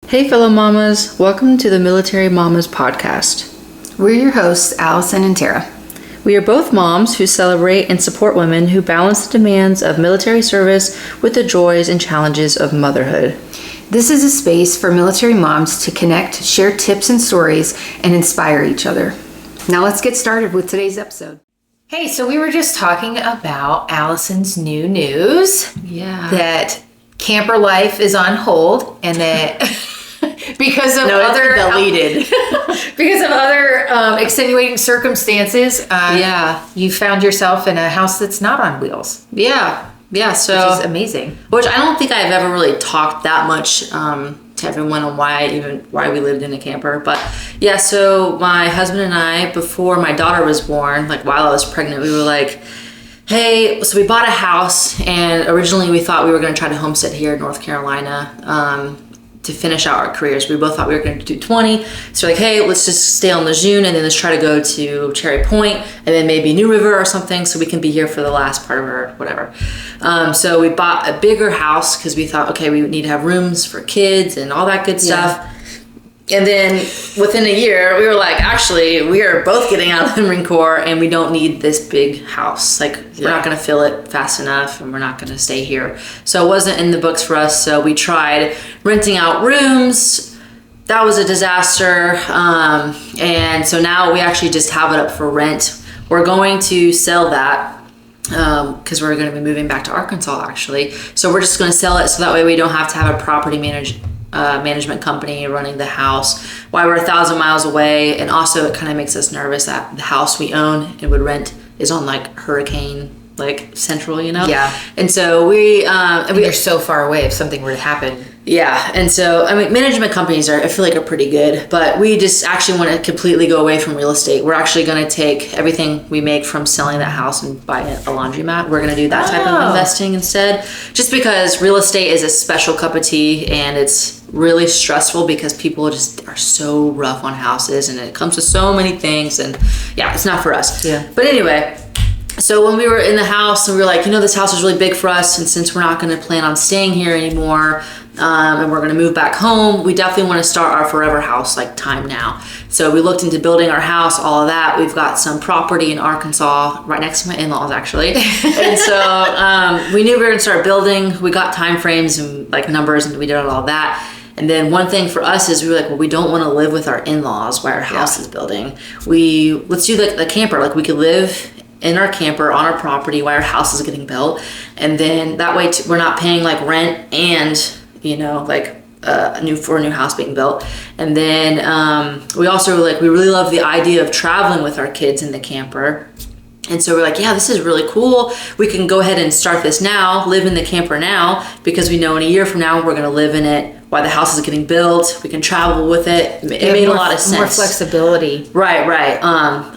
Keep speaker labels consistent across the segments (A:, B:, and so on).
A: Hey fellow mamas, welcome to the Military Mamas podcast.
B: We're your hosts, Allison and Tara.
A: We are both moms who celebrate and support women who balance the demands of military service with the joys and challenges of motherhood.
B: This is a space for military moms to connect, share tips and stories, and inspire each other. Now let's get started with today's episode. Hey, so we were just talking about Allison's new news.
A: Yeah.
B: That camper life is on hold and that because of other extenuating circumstances, you found yourself in a house that's not on wheels.
A: Yeah, so
B: which is amazing.
A: Which I don't think I've ever really talked that much to everyone on why we lived in a camper. But yeah, so my husband and I, before my daughter was born, like while I was pregnant, we were like, hey, so we bought a house, and originally we thought we were going to try to homestead here in North Carolina to finish out our careers. We both thought we were going to do 20. So like, hey, let's just stay on Lejeune and then let's try to go to Cherry Point and then maybe New River or something so we can be here for the last part of our whatever. So we bought a bigger house because we thought, okay, we need to have rooms for kids and all that good stuff. And then within a year, we were like, actually, we are both getting out of the Marine Corps and we don't need this big house. Like, we're not going to fill it fast enough and we're not going to stay here. So it wasn't in the books for us. So we tried renting out rooms. That was a disaster. And so now we actually just have it up for rent. We're going to sell that because we're going to be moving back to Arkansas, actually. So we're just going to sell it so that way we don't have to have a property management company running the house while we're 1,000 miles away. And also it kind of makes us nervous that the house we own and would rent is on like hurricane like central, you know?
B: Yeah.
A: And so we're
B: so far away if something were to happen.
A: Yeah. And so, I mean, management companies I feel like are pretty good, but we just actually want to completely go away from real estate. We're actually going to take everything we make from selling that house and buy a laundromat. We're going to do that type of investing instead, just because real estate is a special cup of tea and it's really stressful because people just are so rough on houses and it comes with so many things and yeah, it's not for us.
B: Yeah.
A: But anyway, so when we were in the house and we were like, this house is really big for us, and since we're not going to plan on staying here anymore, and we're going to move back home, we definitely want to start our forever house like time now. So we looked into building our house, all of that. We've got some property in Arkansas right next to my in-laws actually. And so we knew we were going to start building. We got time frames and like numbers and we did all that. And then one thing for us is we were like, well, we don't want to live with our in-laws while our house is building. Let's do the camper. Like we could live in our camper on our property while our house is getting built. And then that way we're not paying like rent and, a new house being built. And then we also we really love the idea of traveling with our kids in the camper. And so we're like, yeah, this is really cool. We can go ahead and start this now, live in the camper now, because we know in a year from now we're going to live in it while the house is getting built. We can travel with it. It made a lot of sense.
B: More flexibility.
A: Right.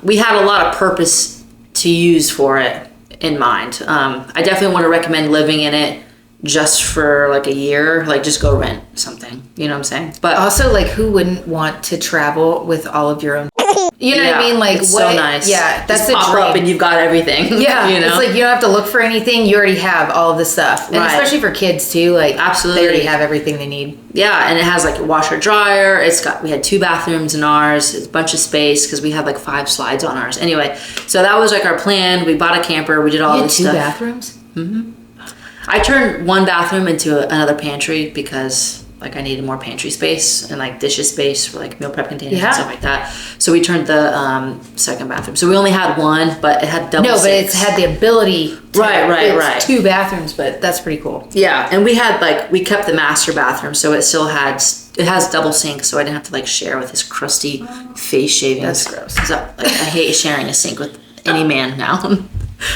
A: We had a lot of purpose to use for it in mind. I definitely want to recommend living in it just for like a year, like just go rent something, you know what I'm saying? But
B: also, like, who wouldn't want to travel with all of your own? You know what I mean? Like,
A: it's so nice.
B: Yeah, that's
A: just
B: a
A: pop
B: dream.
A: up and you've got everything.
B: Yeah,
A: you know?
B: It's like you don't have to look for anything. You already have all of the stuff, and especially for kids too. Like,
A: absolutely,
B: they already have everything they need.
A: Yeah, and it has like a washer dryer. We had 2 bathrooms in ours. It's a bunch of space because we had like 5 slides on ours. Anyway, so that was like our plan. We bought a camper. We did all this stuff.
B: 2 bathrooms.
A: Mm-hmm. I turned 1 bathroom into another pantry because like I needed more pantry space and like dishes space for like meal prep containers and stuff like that. So we turned the 2nd bathroom. So we only had 1, but it had double sinks.
B: But it's had the ability to
A: right.
B: 2 bathrooms, but that's pretty cool.
A: Yeah, and we kept the master bathroom, so it still has double sinks, so I didn't have to like share with his crusty face shavings.
B: That's gross.
A: I hate sharing a sink with any man now.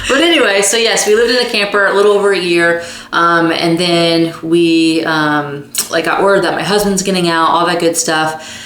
A: But anyway, so yes, we lived in a camper a little over a year, and then we got word that my husband's getting out, all that good stuff.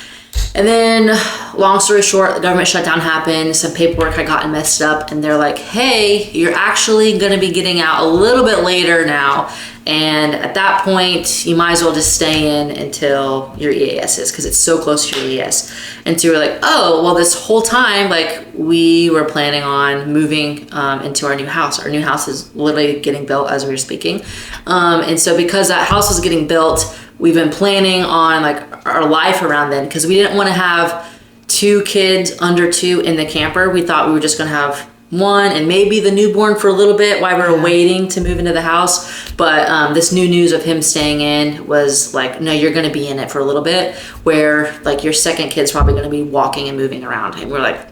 A: And then, long story short, the government shutdown happened, some paperwork had gotten messed up, and they're like, hey, you're actually going to be getting out a little bit later now, and at that point, you might as well just stay in until your EAS is, because it's so close to your EAS. And so we're like, oh, well, this whole time, like, we were planning on moving into our new house. Our new house is literally getting built as we were speaking. And so because that house was getting built, we've been planning on like our life around then, because we didn't want to have 2 kids under 2 in the camper. We thought we were just going to have 1 and maybe the newborn for a little bit while we were waiting to move into the house. But this new news of him staying in was like, no, you're going to be in it for a little bit, where like your second kid's probably going to be walking and moving around. And we're like,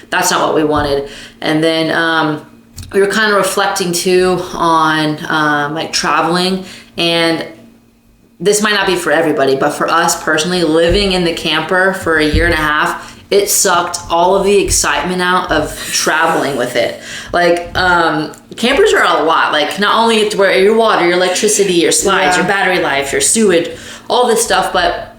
A: that's not what we wanted. And then we were kind of reflecting too on like traveling, and this might not be for everybody, but for us personally, living in the camper for a year and a half, it sucked all of the excitement out of traveling with it. Like, campers are a lot. Like, not only you have to worry your water, your electricity, your slides, your battery life, your sewage, all this stuff, but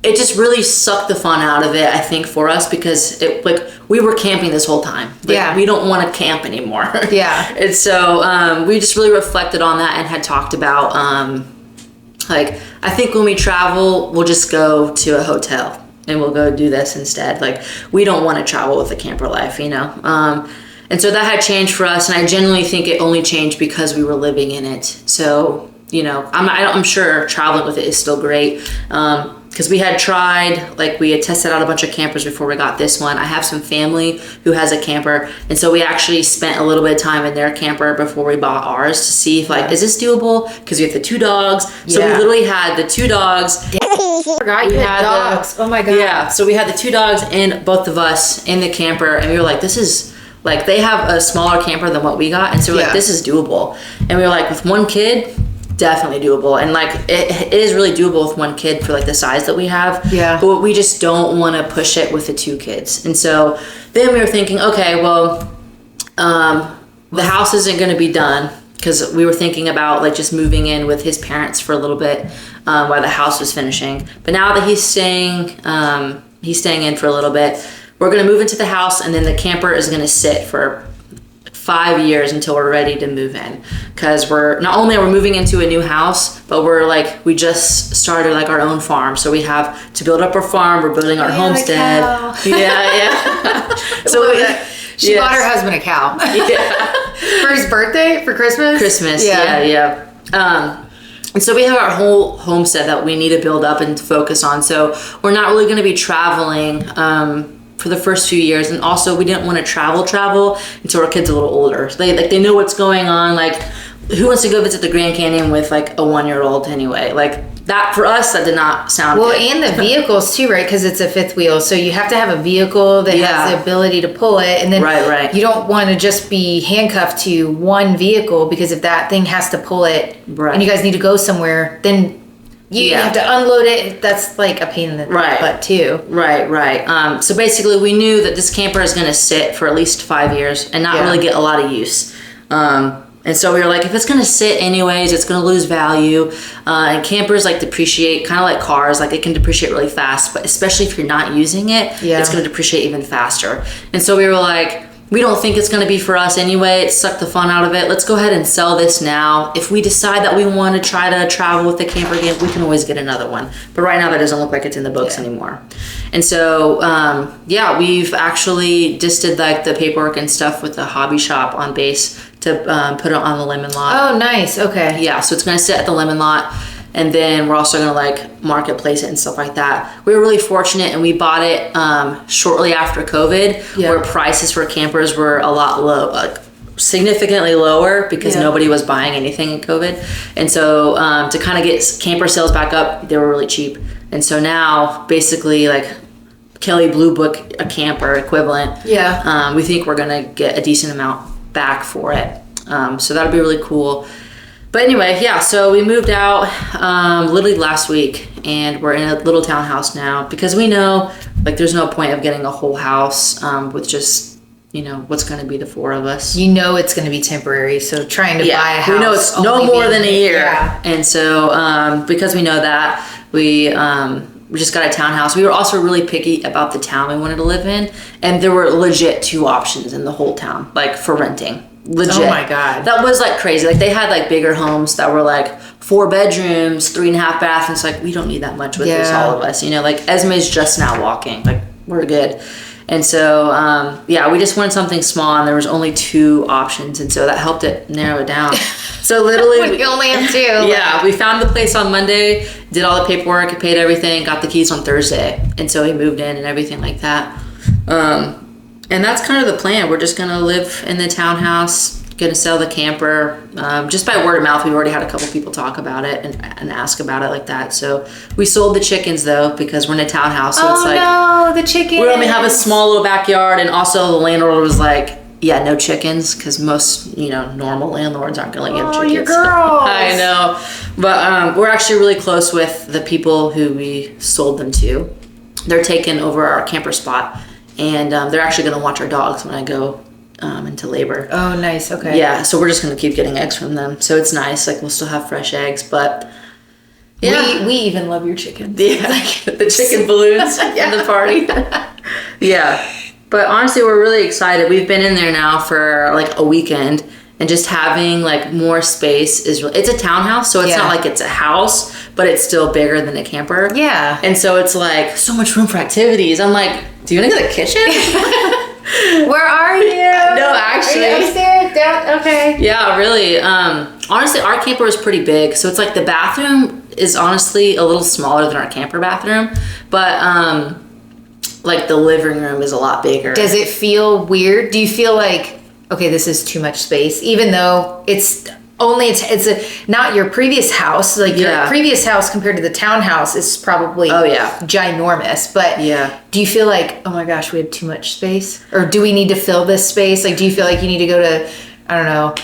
A: it just really sucked the fun out of it, I think, for us, because it, like, we were camping this whole time. Like, we don't want to camp anymore. And so we just really reflected on that and had talked about, like, I think when we travel, we'll just go to a hotel and we'll go do this instead. Like, we don't want to travel with a camper life, you know? And so that had changed for us, and I genuinely think it only changed because we were living in it. So, you know, I'm sure traveling with it is still great. Because we had tried, like, we had tested out a bunch of campers before we got this one. I have some family who has a camper, and so we actually spent a little bit of time in their camper before we bought ours to see if, like, is this doable? Because we have the 2 dogs. So we literally had the 2 dogs.
B: I forgot you had dogs. Oh my God.
A: Yeah, so we had the 2 dogs and both of us in the camper, and we were like, this is, like, they have a smaller camper than what we got, and so we're like, this is doable. And we were like, with 1 kid, definitely doable. And like, it is really doable with 1 kid for like the size that we have. But we just don't want to push it with the 2 kids. And so then we were thinking, okay, well, the house isn't going to be done, because we were thinking about like just moving in with his parents for a little bit while the house was finishing. But now that he's staying in for a little bit, we're going to move into the house, and then the camper is going to sit for 5 years until we're ready to move in, because we're not only are we moving into a new house, but we just started like our own farm, so we have to build up our farm. We're building our homestead. So
B: she bought her husband a cow for his birthday, for Christmas.
A: And so we have our whole homestead that we need to build up and focus on, so we're not really going to be traveling for the first few years. And also, we didn't want to travel until our kids are a little older. So they know what's going on. Like, who wants to go visit the Grand Canyon with like a 1-year-old anyway? Like, that for us, that did not sound good.
B: And the vehicles too, right? Because it's a 5th wheel, so you have to have a vehicle that has the ability to pull it, and then you don't want to just be handcuffed to 1 vehicle, because if that thing has to pull it, and you guys need to go somewhere, then you have to unload it. That's like a pain in the butt too. So basically, we knew that this camper is going to sit for at least 5 years and not really get a lot of use. And so we were like, if it's going to sit anyways, it's going to lose value. And campers like depreciate, kind of like cars. Like, it can depreciate really fast, but especially if you're not using it, it's going to depreciate even faster. And so we were like, we don't think it's going to be for us anyway. It sucked the fun out of it. Let's go ahead and sell this now. If we decide that we want to try to travel with the camper again, we can always get another one. But right now, that doesn't look like it's in the books anymore. And so, we've actually just did like the paperwork and stuff with the hobby shop on base to put it on the lemon lot. Oh, nice. Okay.
A: Yeah, so it's going to sit at the lemon lot. And then we're also going to like marketplace it and stuff like that. We were really fortunate, and we bought it shortly after COVID, where prices for campers were a lot low, like significantly lower, because nobody was buying anything in COVID. And so to kind of get camper sales back up, they were really cheap. And so now basically like Kelly Blue Book a camper equivalent. We think we're going to get a decent amount back for it. So that'll be really cool. But anyway, so we moved out literally last week, and we're in a little townhouse now, because we know like there's no point of getting a whole house with just, you know, what's going to be the 4 of us.
B: You know it's going to be temporary, so trying to buy a house.
A: We know it's no more than a year. And so because we know that, we just got a townhouse. We were also really picky about the town we wanted to live in, and there were legit 2 options in the whole town, like for renting. Legit.
B: Oh my God.
A: That was like crazy. Like, they had like bigger homes that were like 4 bedrooms, 3.5 bathrooms. Like, we don't need that much with this, all of us. You know, like Esme's just now walking. Like, we're good. And so, we just wanted something small, and there was only 2 options. And so that helped it narrow it down. So literally,
B: when you only have 2.
A: Yeah, we found the place on Monday, did all the paperwork, paid everything, got the keys on Thursday. And so we moved in and everything like that. And that's kind of the plan. We're just going to live in the townhouse, going to sell the camper. Just by word of mouth, we've already had a couple people talk about it and ask about it like that. So we sold the chickens, though, because we're in a townhouse. So it's like,
B: no, the chickens.
A: We only have a small little backyard. And also the landlord was like, yeah, no chickens, because most, normal landlords aren't going to let you have chickens.
B: You girls.
A: I know. But we're actually really close with the people who we sold them to. They're taking over our camper spot. And they're actually going to watch our dogs when I go into labor.
B: Oh, nice. Okay.
A: Yeah, so we're just going to keep getting eggs from them. So it's nice. Like, we'll still have fresh eggs, but yeah.
B: We even love your chickens.
A: Yeah, the chicken balloons in the party. Yeah. But honestly, we're really excited. We've been in there now for like a weekend, and just having like more space it's a townhouse, so it's not like it's a house, but it's still bigger than a camper.
B: Yeah.
A: And so it's like so much room for activities. I'm like, do you want to go to the kitchen?
B: Where are you?
A: No, actually.
B: Are you upstairs? Down? Okay.
A: Yeah, really. Honestly, our camper is pretty big, so it's like the bathroom is honestly a little smaller than our camper bathroom, but like the living room is a lot bigger.
B: Does it feel weird? Do you feel like, okay, this is too much space, even though it's not your previous house, like your previous house compared to the townhouse is probably ginormous, but do you feel like, oh my gosh, we have too much space? Or do we need to fill this space? Like, do you feel like you need to go to, I don't know,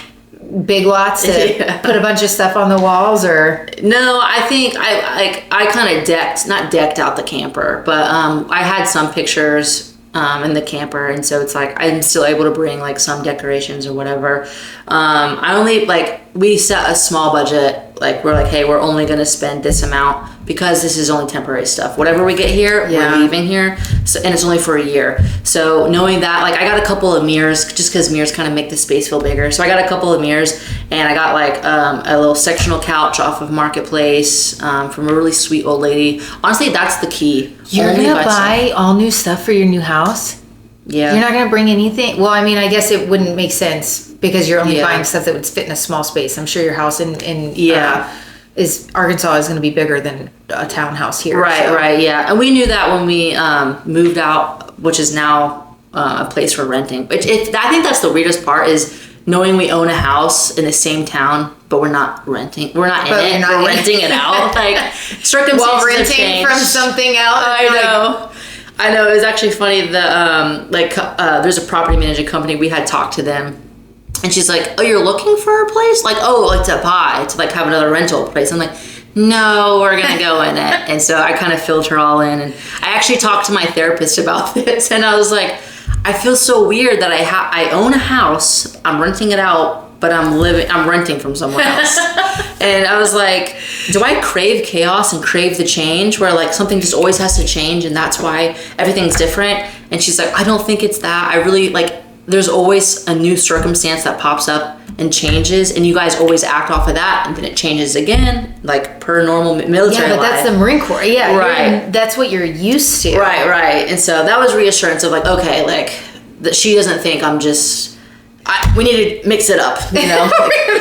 B: Big Lots to put a bunch of stuff on the walls? Or
A: no, I think I kind of not decked out the camper, but I had some pictures in the camper, and so it's like I'm still able to bring like some decorations or whatever. I only we set a small budget. Like, we're like, hey, we're only going to spend this amount because this is only temporary stuff. Whatever we get here, we're leaving here. So, and it's only for a year. So knowing that, like, I got a couple of mirrors just because mirrors kind of make the space feel bigger. So I got a couple of mirrors, and I got like a little sectional couch off of Marketplace from a really sweet old lady. Honestly, that's the key.
B: You're going to buy all new stuff for your new house?
A: Yeah.
B: You're not going to bring anything? Well, I mean, I guess it wouldn't make sense because you're only buying stuff that would fit in a small space. I'm sure your house in Arkansas is going to be bigger than a townhouse here.
A: Right, yeah. And we knew that when we moved out, which is now a place for renting. I think that's the weirdest part, is knowing we own a house in the same town, but we're not renting. We're not in it. We're renting it out. Like, circumstances
B: while renting
A: have changed.
B: from something else.
A: I know. It was actually funny. There's a property management company. We had talked to them, and she's like, "Oh, you're looking for a place? Like, to buy, to like have another rental place?" I'm like, "No, we're gonna go in it." And so I kind of filled her all in, and I actually talked to my therapist about this, and I was like, I feel so weird that I own a house, I'm renting it out, but I'm renting from someone else. And I was like, do I crave chaos and crave the change where like something just always has to change and that's why everything's different? And she's like, I don't think it's that. I really there's always a new circumstance that pops up and changes, and you guys always act off of that, and then it changes again, like per normal military life.
B: That's the Marine Corps. Yeah,
A: right.
B: That's what you're used to.
A: Right. And so that was reassurance of like, okay, like that she doesn't think I'm just. We need to mix it up, you know.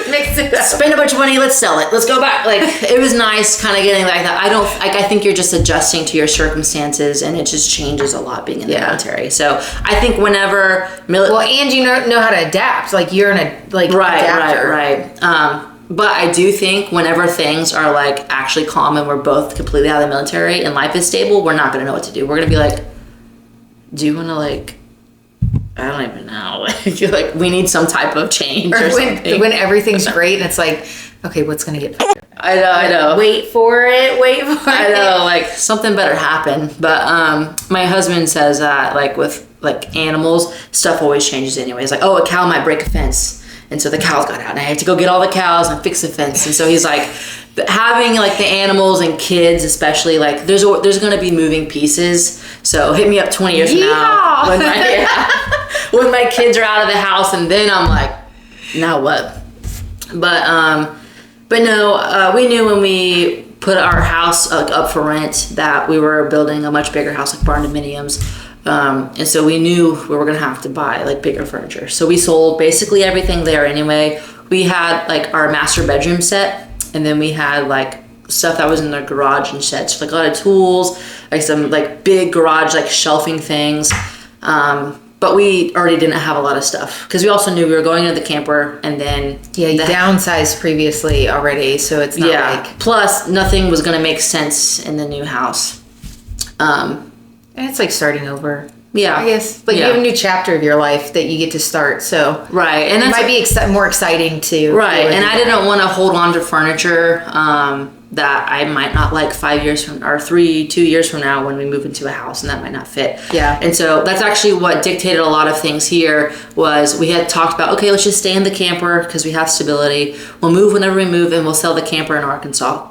B: Mix it up.
A: Spend a bunch of money. Let's sell it. Let's go back. Like, it was nice, kind of getting like that. I think you're just adjusting to your circumstances, and it just changes a lot being in the military. So I think whenever
B: and you know how to adapt. Like, you're adapter.
A: Right. But I do think whenever things are like actually calm and we're both completely out of the military and life is stable, we're not gonna know what to do. We're gonna be like, do you want to like? I don't even know. Like, we need some type of change or something.
B: When everything's great and it's like, okay, what's going to get better?
A: I know.
B: Wait for it.
A: I know, like, something better happen. But my husband says that, like, with, like, animals, stuff always changes anyways. Like, a cow might break a fence. And so the cows got out, and I had to go get all the cows and fix the fence. And so he's like, having, like, the animals and kids especially, like, there's going to be moving pieces. So hit me up 20 years from now when my kids are out of the house, and then I'm like, now what? But no, we knew when we put our house up for rent that we were building a much bigger house, like barn dominiums. And so we knew we were going to have to buy like bigger furniture. So we sold basically everything there anyway. We had like our master bedroom set, and then we had like stuff that was in the garage and sheds, like a lot of tools, like some like big garage like shelving things. But we already didn't have a lot of stuff because we also knew we were going into the camper, and then
B: you downsized previously already, so it's not like,
A: plus nothing was going to make sense in the new house.
B: And it's like starting over.
A: Yeah,
B: I guess like you have a new chapter of your life that you get to start. So
A: right, and
B: it might be more exciting to
A: and I didn't want to hold on to furniture that I might not like 5 years from or 2 years from now when we move into a house, and that might not fit.
B: Yeah,
A: and so that's actually what dictated a lot of things here. Was we had talked about, okay, let's just stay in the camper because we have stability. We'll move whenever we move, and we'll sell the camper in Arkansas.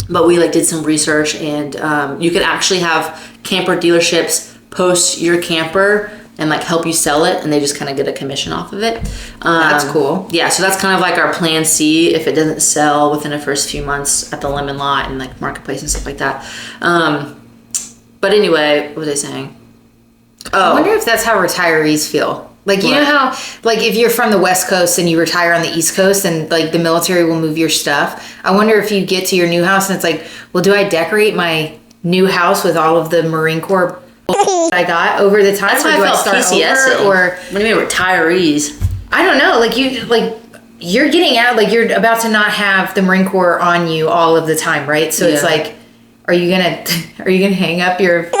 A: But we like did some research, and you could actually have camper dealerships post your camper and like help you sell it, and they just kind of get a commission off of it.
B: That's cool.
A: Yeah, so that's kind of like our plan C if it doesn't sell within the first few months at the Lemon Lot and like Marketplace and stuff like that. But anyway, what was I saying?
B: I wonder if that's how retirees feel. Like, you know how, like, if you're from the West Coast and you retire on the East Coast and, like, the military will move your stuff. I wonder if you get to your new house and it's like, well, do I decorate my new house with all of the Marine Corps I got over the time?
A: That's why I felt PCS over? Or what do you mean retirees?
B: I don't know. Like, you're getting out, like, you're about to not have the Marine Corps on you all of the time, right? So it's like, are you gonna hang up your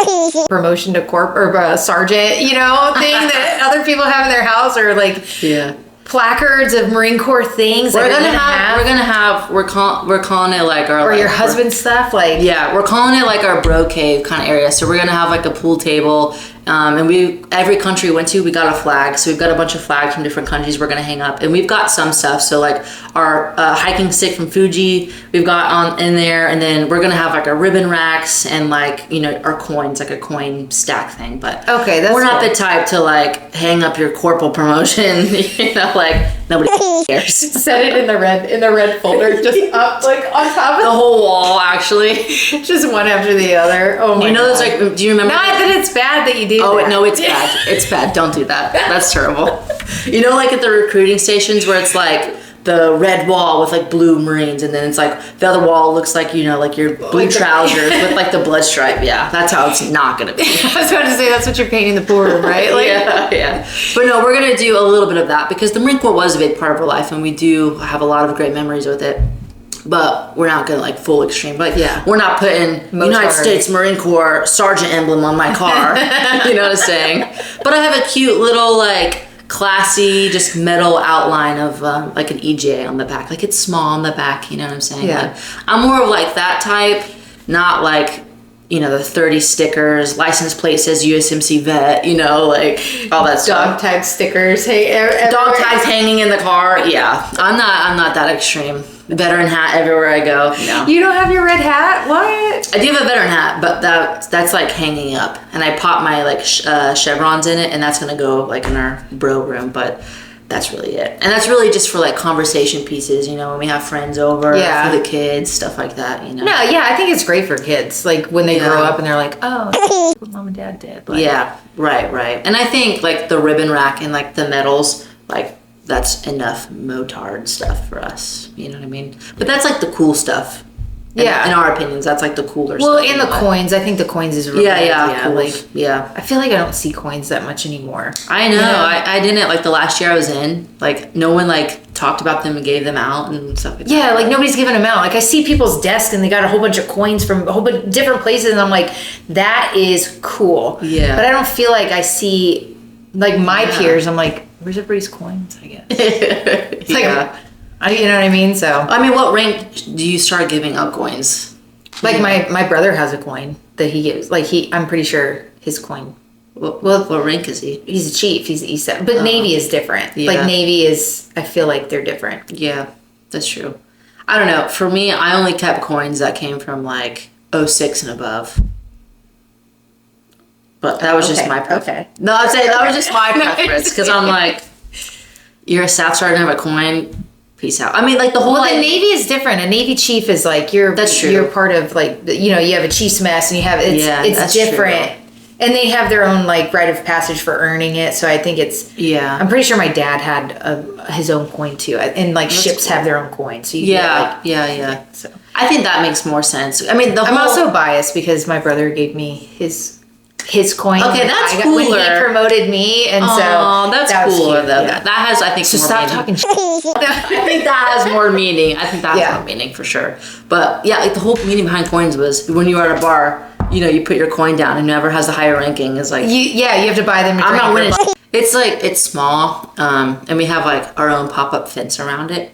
B: promotion to corp or sergeant, thing that other people have in their house, or like placards of Marine Corps things?
A: We're calling it like our,
B: or your husband's stuff, like
A: we're calling it like our bro cave kind of area. So we're gonna have like a pool table, and every country we went to, we got a flag. So we've got a bunch of flags from different countries we're gonna hang up, and we've got some stuff. So like our hiking stick from Fuji, we've got on in there, and then we're gonna have like our ribbon racks and like our coins, like a coin stack thing. But we're not the type to like hang up your corporal promotion, like nobody cares.
B: Set it in the red folder, just up like on top of
A: the whole wall, actually,
B: just one after the other. Oh my God.
A: Those like, do you remember?
B: Not that it's bad that you do.
A: Oh no, it's bad. It's bad. Don't do that. That's terrible. Like at the recruiting stations where it's like the red wall with like blue Marines, and then it's like the other wall looks like like your blue trousers with like the blood stripe. Yeah, that's how it's not gonna be.
B: I was about to say that's what you're painting the pool room, right? Like,
A: yeah. But no, we're gonna do a little bit of that because the Marine Corps was a big part of our life, and we do have a lot of great memories with it. But we're not gonna like full extreme. But we're not putting United States Marine Corps sergeant emblem on my car. You know what I'm saying? But I have a cute little like classy, just metal outline of like an EJ on the back. Like it's small on the back. You know what I'm saying?
B: Yeah.
A: Like, I'm more of like that type, not like the 30 stickers, license plate says USMC vet. Like all that stuff.
B: Dog tag stickers. Hey,
A: dog tags hanging in the car. Yeah, I'm not that extreme. Veteran hat everywhere I go. No.
B: You don't have your red hat? What?
A: I do have a veteran hat, but that's like hanging up, and I pop my like chevrons in it, and that's gonna go like in our bro room. But that's really it, and that's really just for like conversation pieces. When we have friends over, for the kids, stuff like that.
B: No, I think it's great for kids. Like when they grow up and they're like, oh, what mom and dad did. Like,
A: right. And I think like the ribbon rack and like the medals, like. That's enough motard stuff for us. You know what I mean? But that's like the cool stuff. In our opinions, that's like the cooler stuff.
B: Well, and the coins. I think the coins is really
A: cool.
B: Like, I feel like I don't see coins that much anymore.
A: I know. I didn't. Like the last year I was in, like no one like talked about them and gave them out and stuff like that.
B: Yeah, like nobody's giving them out. Like I see people's desks and they got a whole bunch of coins from a whole bunch of different places, and I'm like, that is cool.
A: Yeah.
B: But I don't feel like I see like my peers. I'm like, where's everybody's coins, I guess? It's like, you know what I mean? So
A: I mean, what rank do you start giving out coins?
B: Like my brother has a coin that he gives. Like I'm pretty sure his coin.
A: What rank is he?
B: He's a chief. He's E7. But Navy is different. Yeah. Like Navy is, I feel like they're different.
A: Yeah, that's true. I don't know. For me, I only kept coins that came from like 06 and above. But that was just my preference. Okay. No, I'm saying that was just my preference because I'm like, you're a staff sergeant, have a coin, peace out. I mean, like the whole.
B: Well, the Navy is different. A Navy chief is like
A: That's true.
B: You're part of like you have a chief's mess and you have it's different.
A: True.
B: And they have their own like rite of passage for earning it. So I think it's I'm pretty sure my dad had his own coin too. And like ships have their own coin. So you
A: yeah. So I think that makes more sense. I mean,
B: I'm also biased because my brother gave me his coin.
A: Okay, that's cooler.
B: When he promoted me, and
A: that's cooler
B: cute,
A: though.
B: yeah.
A: That has, I think,
B: So
A: more
B: stop
A: meaning.
B: talking shit.
A: I think that has more meaning. I think that has more meaning for sure. But yeah, like the whole meaning behind coins was when you were at a bar, you know, you put your coin down, and whoever has the higher ranking is like
B: you have to buy them.
A: I'm not winning. It's like it's small, and we have like our own pop-up fence around it.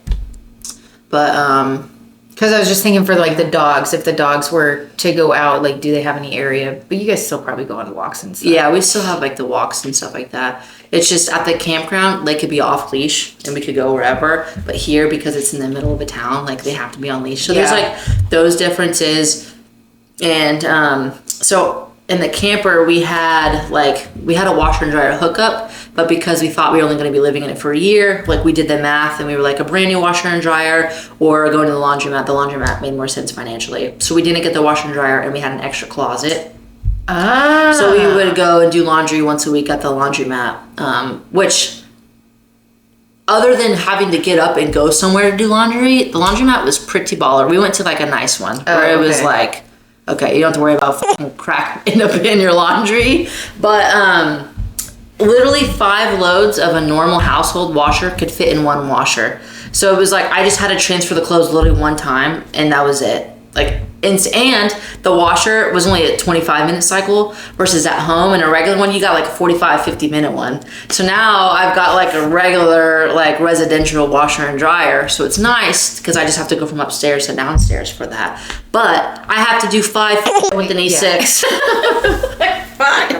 A: But
B: because I was just thinking for like the dogs, if the dogs were to go out, like do they have any area? But you guys still probably go on walks and stuff.
A: Yeah, we still have like the walks and stuff like that. It's just at the campground, they could be off leash and we could go wherever. But here, because it's in the middle of a town, like they have to be on leash. So there's like those differences. And so in the camper, we had a washer and dryer hookup, but because we thought we were only going to be living in it for a year, like we did the math and we were like a brand new washer and dryer or going to the laundromat. The laundromat made more sense financially. So we didn't get the washer and dryer and we had an extra closet. So we would go and do laundry once a week at the laundromat, which other than having to get up and go somewhere to do laundry, the laundromat was pretty baller. We went to like a nice one where it was like, okay, you don't have to worry about fucking crack end up in your laundry. But literally 5 loads of a normal household washer could fit in one washer. So it was like I just had to transfer the clothes literally one time and that was it. Like, and the washer was only a 25-minute cycle versus at home. And a regular one, you got like a 45, 50-minute one. So now I've got like a regular like residential washer and dryer. So it's nice because I just have to go from upstairs to downstairs for that. But I have to do 5 with an E6. Like, fine.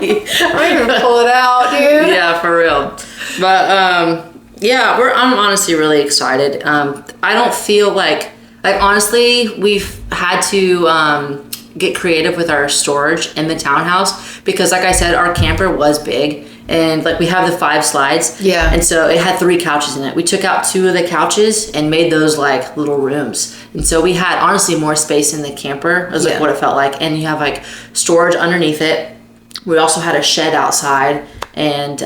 B: I'm gonna pull it out, dude.
A: Yeah, for real. But yeah, I'm honestly really excited. I don't feel like honestly, we've had to get creative with our storage in the townhouse because like I said, our camper was big and like we have the 5 slides.
B: Yeah.
A: And so it had 3 couches in it. We took out 2 of the couches and made those like little rooms. And so we had honestly more space in the camper. It was like what it felt like. And you have like storage underneath it. We also had a shed outside. And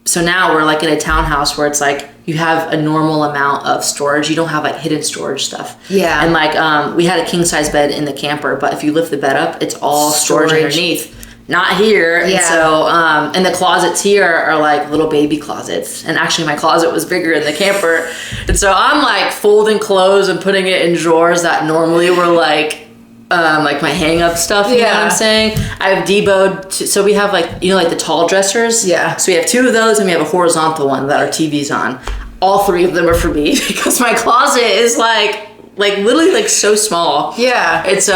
A: so now we're like in a townhouse where it's like you have a normal amount of storage. You don't have like hidden storage stuff. Yeah. And like we had a king size bed in the camper, but if you lift the bed up, it's all storage underneath. Not here. Yeah. And so and the closets here are like little baby closets. And actually my closet was bigger in the camper. And so I'm like folding clothes and putting it in drawers that normally were like my hang up stuff, you know what I'm saying? I have deboed, so we have like, you know, like the tall dressers. Yeah. So we have 2 of those and we have a horizontal one that our TV's on. All 3 of them are for me because my closet is like literally like so small. Yeah. And so,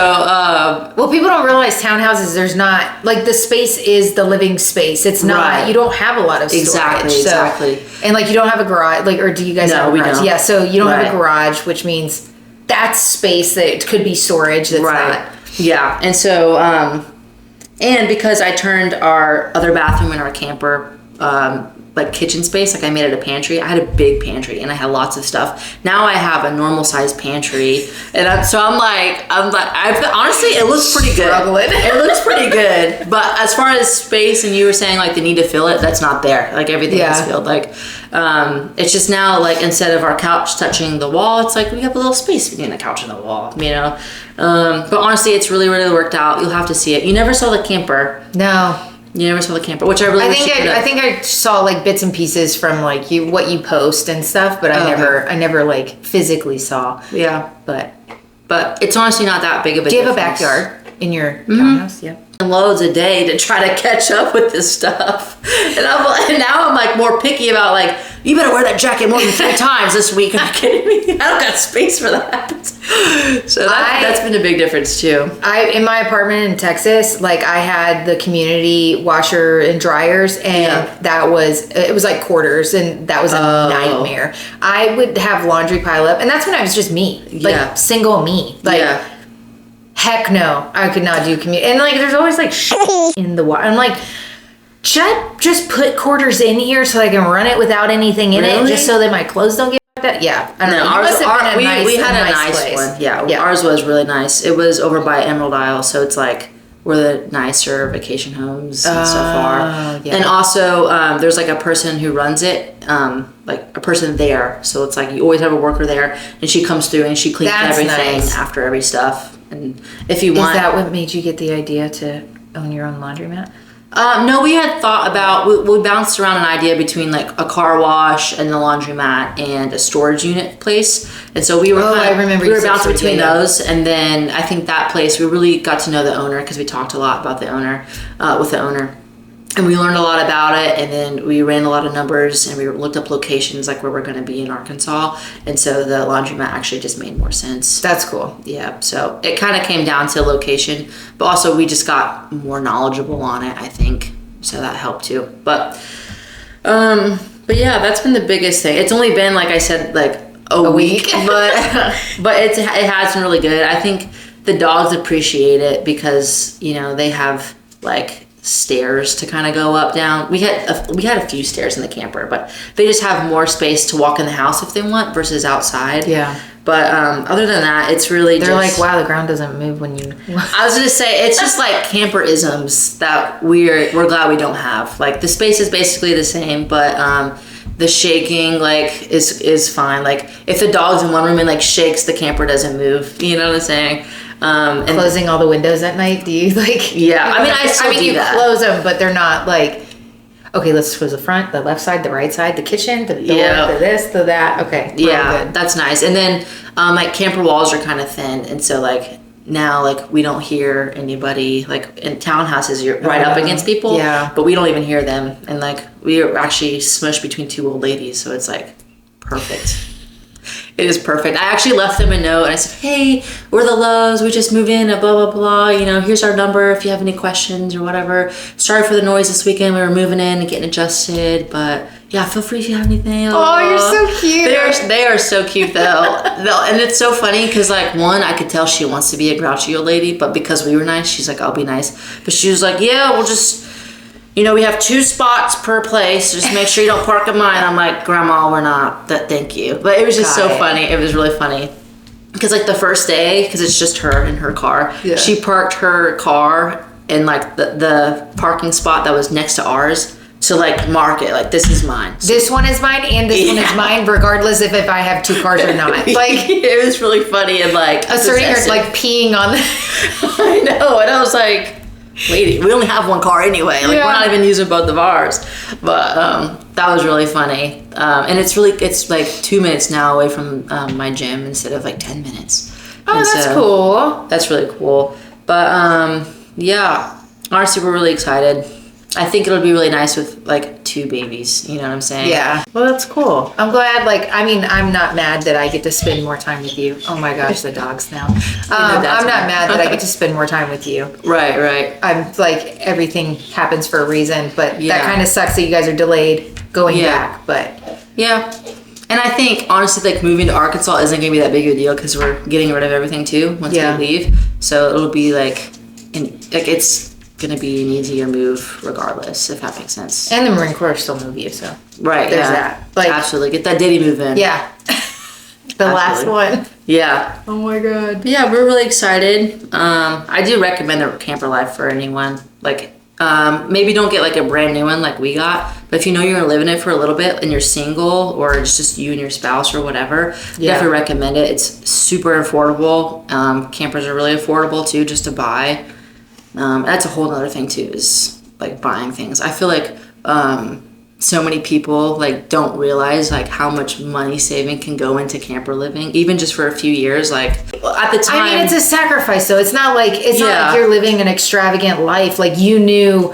B: well, people don't realize townhouses, there's not, like the space is the living space. It's not, you don't have a lot of storage.
A: Exactly.
B: And like you don't have a garage, like, or do you guys have a garage? No, we don't. Yeah, so you don't have a garage, which means that's space that could be storage that's not.
A: Yeah. And so, and because I turned our other bathroom in our camper, like kitchen space, like I made it a pantry. I had a big pantry and I had lots of stuff. Now I have a normal sized pantry. And I'm like, honestly, it looks pretty good. It looks pretty good. But as far as space, and you were saying like the need to fill it, that's not there. Like everything is filled. Like, it's just now like instead of our couch touching the wall, it's like we have a little space between the couch and the wall, you know? But honestly, it's really, really worked out. You'll have to see it. You never saw the camper.
B: No.
A: You never saw the camper, which I really
B: I think I saw like bits and pieces from like what you post and stuff, but I never like physically saw.
A: Yeah. But it's honestly not that big of a
B: difference. Do you have a backyard in your townhouse? Yeah.
A: Loads a day to try to catch up with this stuff. And now I'm like more picky about like, you better wear that jacket more than 3 times this week. Are you kidding me? I don't got space for that. So that's been a big difference too.
B: In my apartment in Texas, like I had the community washer and dryers, and it was like quarters, and that was a nightmare. I would have laundry pile up, and that's when I was just me, like single me, like. Heck no, I could not do community. And like, there's always like shit in the water. I'm like, should I just put quarters in here so I can run it without anything in it, just so that my clothes don't get like that? Yeah, I don't know.
A: We had a nice one. Yeah, ours was really nice. It was over by Emerald Isle, so it's like where the nicer vacation homes and stuff are.
B: Yeah.
A: And also, there's like a person who runs it, like a person there. So it's like you always have a worker there, and she comes through and she cleans
B: That's
A: everything
B: nice.
A: after every stuff. And if you want,
B: Is that what made you get the idea to own your own laundromat?
A: no, we had thought about, we bounced around an idea between like a car wash and a laundromat and a storage unit place. And so we were
B: I remember
A: we
B: you
A: were
B: said
A: bouncing
B: storage,
A: between
B: yeah.
A: those. And then I think that place, we really got to know the owner because we talked a lot about the owner, with the owner. And we learned a lot about it, and then we ran a lot of numbers, and we looked up locations like where we're going to be in Arkansas. And so the laundromat actually just made more sense.
B: That's cool.
A: Yeah, so it kind of came down to location, but also we just got more knowledgeable on it, I think. So that helped too. But yeah, that's been the biggest thing. It's only been, like I said, like a week, but it has been really good. I think the dogs appreciate it because, you know, they have like stairs to kind of go up, down. We had a few stairs in the camper, but they just have more space to walk in the house if they want versus outside.
B: Yeah.
A: But other than that, it's really
B: They're like, wow, the ground doesn't move when you...
A: I was gonna say, it's just like camper-isms that we're glad we don't have. Like the space is basically the same, but the shaking like is fine. Like if the dog's in one room and like shakes, the camper doesn't move. You know what I'm saying? And
B: Closing all the windows at night, do you like...
A: Yeah, I mean, I still do
B: you
A: that.
B: close them, but they're not like, okay, let's close the front, the left side, the right side, the kitchen, the door,
A: Yeah.
B: the this, the that. Okay, we're all
A: Yeah,
B: good.
A: that's nice. And then like camper walls are kind of thin, and so like now like we don't hear anybody. Like in townhouses, you're right up against people.
B: Yeah.
A: But we don't even hear them, and like we are actually smushed between two old ladies, so it's like perfect. It is perfect. I actually left them a note and I said, hey, we're the Loves. We just moved in, blah, blah, blah. You know, here's our number if you have any questions or whatever. Sorry for the noise this weekend. We were moving in and getting adjusted. But yeah, feel free if you have anything.
B: Oh, you're so cute.
A: They are so cute though. And it's so funny because like one, I could tell she wants to be a grouchy old lady. But because we were nice, she's like, I'll be nice. But she was like, yeah, we'll just... You know, we have 2 spots per place. Just make sure you don't park in mine. I'm like, Grandma, we're not. Thank you. But it was just so funny. It was really funny. Because, like, the first day, because it's just her in her car, she parked her car in, like, the parking spot that was next to ours to, like, mark it. Like, this is mine. So,
B: This one is mine and this one is mine, regardless if I have 2 cars or not. Like,
A: it was really funny and, like,
B: asserting her, like, peeing on the...
A: I know. And I was like... Lady, we only have 1 car anyway. Like we're not even using both of ours. But that was really funny. And it's like 2 minutes now away from my gym instead of like 10 minutes.
B: Oh,
A: and
B: that's
A: so,
B: cool.
A: That's really cool. But yeah, honestly, we're really excited. I think it'll be really nice with like 2 babies. You know what I'm saying?
B: Yeah. Well, that's cool. I'm glad. Like, I mean, I'm not mad that I get to spend more time with you. Oh my gosh, the dogs now. I'm not mad that I get to spend more time with you.
A: Right.
B: I'm like, everything happens for a reason, but that
A: Yeah.
B: kind of sucks that you guys are delayed going back. But
A: yeah. And I think honestly, like moving to Arkansas isn't gonna be that big of a deal because we're getting rid of everything too once we leave. So it'll be like, it's gonna be an easier move regardless, if that makes sense.
B: and the Marine Corps still move you, so
A: Right.
B: there's that. Like,
A: Absolutely. Get that ditty move in.
B: yeah. The last one.
A: Yeah.
B: Oh my god.
A: But yeah, we're really excited. I do recommend the camper life for anyone. Like, maybe don't get like a brand new one like we got, but if you know you're gonna live in it for a little bit and you're single or it's just you and your spouse or whatever, definitely recommend it. It's super affordable. Campers are really affordable too, just to buy. That's a whole other thing too, is like buying things. I feel like so many people like don't realize like how much money saving can go into camper living, even just for a few years. Like at the time,
B: I mean, it's a sacrifice, though. It's not like not like you're living an extravagant life. Like, you knew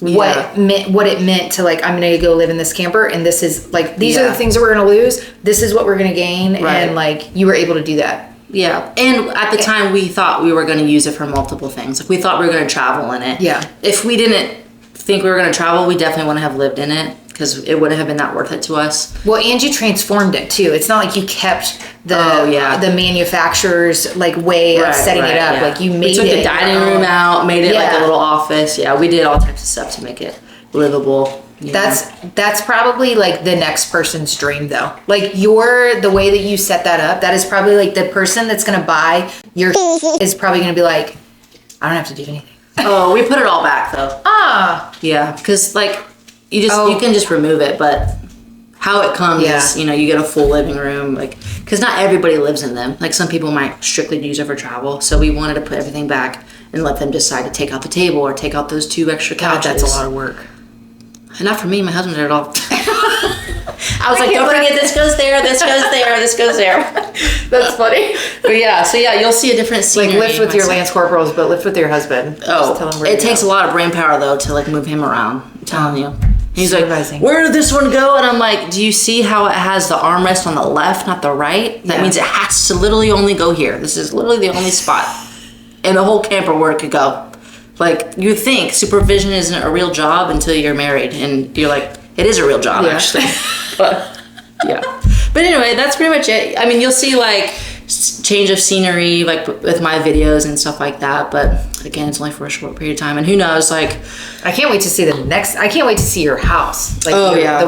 B: what it meant to, like, I'm gonna go live in this camper, and this is like, these are the things that we're gonna lose. This is what we're gonna gain, and like, you were able to do that.
A: Yeah, and at the time we thought we were going to use it for multiple things. Like we thought we were going to travel in it.
B: Yeah.
A: If we didn't think we were going to travel, we definitely wouldn't have lived in it because it wouldn't have been that worth it to us.
B: Well, and you transformed it too. It's not like you kept the manufacturer's like way of setting it up. Like you made
A: we took the dining room out, made it like a little office. Yeah, we did all types of stuff to make it livable.
B: That's probably like the next person's dream, though. Like the way that you set that up, that is probably like the person that's gonna buy your is probably gonna be like, I don't have to do anything.
A: Oh, we put it all back though. Yeah, because like you can just remove it, but how it comes is, you get a full living room, like, because not everybody lives in them. Like some people might strictly use it for travel, so we wanted to put everything back and let them decide to take out the table or take out those 2 extra couches.
B: God, that's a lot of work.
A: And not for me, my husband did it all. I was like, don't forget, this goes there, this goes there, this goes there.
B: That's funny.
A: But yeah, you'll see a different scenery.
B: Like lift with your Lance Corporals, but lift with your husband.
A: Oh, it takes a lot of brain power though to like move him around. I'm telling you. He's like, where did this one go? And I'm like, do you see how it has the armrest on the left, not the right? That means it has to literally only go here. This is literally the only spot in the whole camper where it could go. Like, you think supervision isn't a real job until you're married. And you're like, it is a real job, actually. But, yeah. But anyway, that's pretty much it. I mean, you'll see, like, change of scenery, like, with my videos and stuff like that. But, again, it's only for a short period of time. And who knows, like...
B: I can't wait to see I can't wait to see your house. Like, the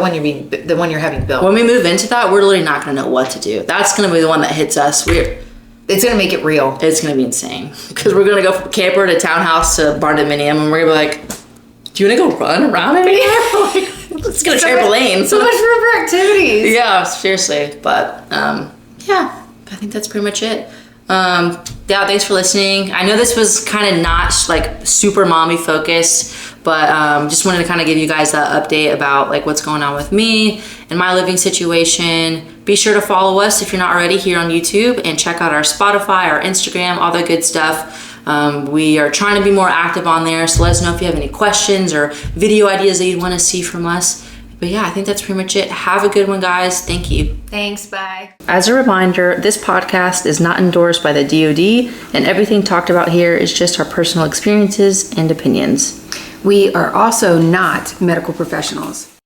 B: one you're having built.
A: When we move into that, we're literally not going to know what to do. That's going to be the one that hits us.
B: It's going to make it real.
A: It's going to be insane. Because we're going to go from camper to townhouse to barn dominium, and we're going to be like, do you want to go run around in here? Let's get a trampoline.
B: So much room for activities.
A: Yeah, seriously. But, yeah, I think that's pretty much it. Yeah, thanks for listening. I know this was kind of not like super mommy focused, but just wanted to kind of give you guys that update about like what's going on with me and my living situation. Be sure to follow us if you're not already here on YouTube, and check out our Spotify, our Instagram, all the good stuff. We are trying to be more active on there, so let us know if you have any questions or video ideas that you'd want to see from us. But yeah, I think that's pretty much it. Have a good one, guys. Thank you.
B: Thanks, bye.
A: As a reminder, this podcast is not endorsed by the DoD, and everything talked about here is just our personal experiences and opinions.
B: We are also not medical professionals.